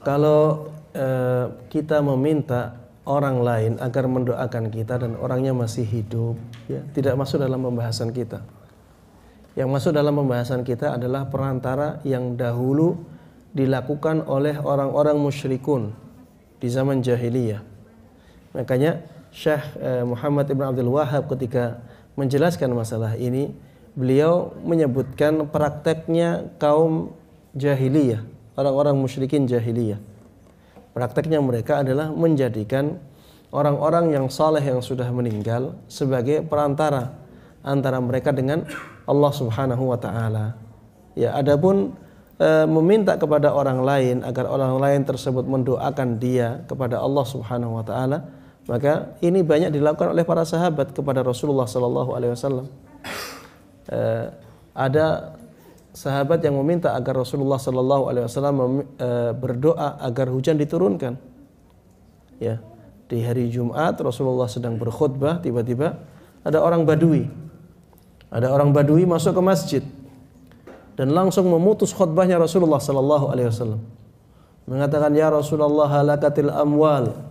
Kalau kita meminta orang lain agar mendoakan kita dan orangnya masih hidup, ya, tidak masuk dalam pembahasan kita. Yang masuk dalam pembahasan kita adalah perantara yang dahulu dilakukan oleh orang-orang musyrikun di zaman jahiliyah. Makanya Syekh Muhammad Ibn Abdul Wahhab ketika menjelaskan masalah ini, beliau menyebutkan prakteknya kaum jahiliyah, orang-orang musyrikin jahiliyah. Prakteknya mereka adalah menjadikan orang-orang yang saleh yang sudah meninggal sebagai perantara antara mereka dengan Allah Subhanahu wa taala. Ya, adapun meminta kepada orang lain agar orang lain tersebut mendoakan dia kepada Allah Subhanahu wa taala, maka ini banyak dilakukan oleh para sahabat kepada Rasulullah sallallahu alaihi wasallam. Ada sahabat yang meminta agar Rasulullah sallallahu alaihi wasallam berdoa agar hujan diturunkan. Ya, di hari Jumat Rasulullah sedang berkhutbah, tiba-tiba ada orang Badui. Ada orang Badui masuk ke masjid dan langsung memutus khutbahnya Rasulullah sallallahu alaihi wasallam. Mengatakan, "Ya Rasulullah, halakatil amwal."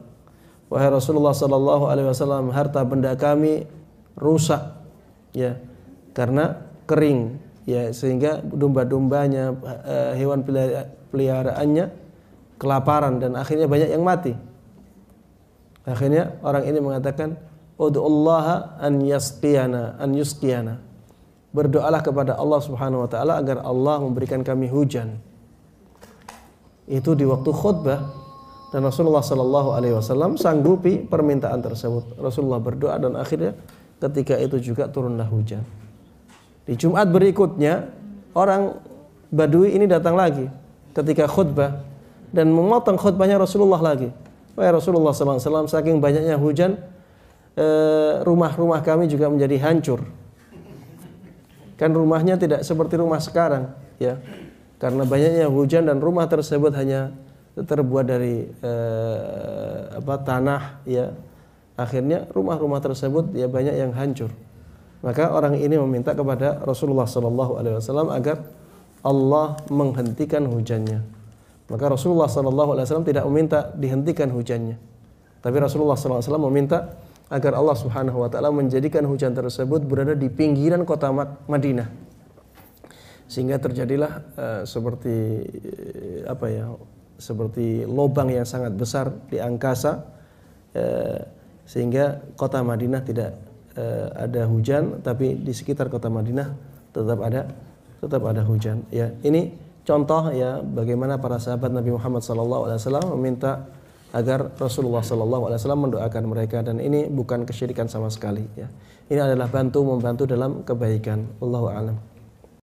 Wahai Rasulullah sallallahu alaihi wasallam, harta benda kami rusak, ya, karena kering, ya, sehingga domba-dombanya, hewan peliharaannya kelaparan dan akhirnya banyak yang mati. Akhirnya orang ini mengatakan, "Ud'ullaha an yusqiyana." Berdoalah kepada Allah Subhanahu wa taala agar Allah memberikan kami hujan. Itu di waktu khutbah, dan Rasulullah sallallahu alaihi wasallam sanggupi permintaan tersebut. Rasulullah berdoa dan akhirnya ketika itu juga turunlah hujan. Di Jumat berikutnya orang Badui ini datang lagi ketika khutbah dan memotong khutbahnya Rasulullah lagi. Wahai Rasulullah sallallahu alaihi wasallam, saking banyaknya hujan, rumah-rumah kami juga menjadi hancur. Kan rumahnya tidak seperti rumah sekarang, ya, karena banyaknya hujan dan rumah tersebut hanya terbuat dari tanah, ya. Akhirnya rumah-rumah tersebut ya banyak yang hancur. Maka orang ini meminta kepada Rasulullah sallallahu alaihi wasallam agar Allah menghentikan hujannya. Maka Rasulullah sallallahu alaihi wasallam tidak meminta dihentikan hujannya, tapi Rasulullah sallallahu alaihi wasallam meminta agar Allah Subhanahu wa taala menjadikan hujan tersebut berada di pinggiran kota Madinah. Sehingga terjadilah seperti lubang yang sangat besar di angkasa, sehingga kota Madinah tidak ada hujan, tapi di sekitar kota Madinah tetap ada hujan. Ya, ini contoh, ya, bagaimana para sahabat Nabi Muhammad SAW meminta agar Rasulullah SAW mendoakan mereka, dan ini bukan kesyirikan sama sekali. Ya, ini adalah membantu dalam kebaikan. Wallahu a'lam.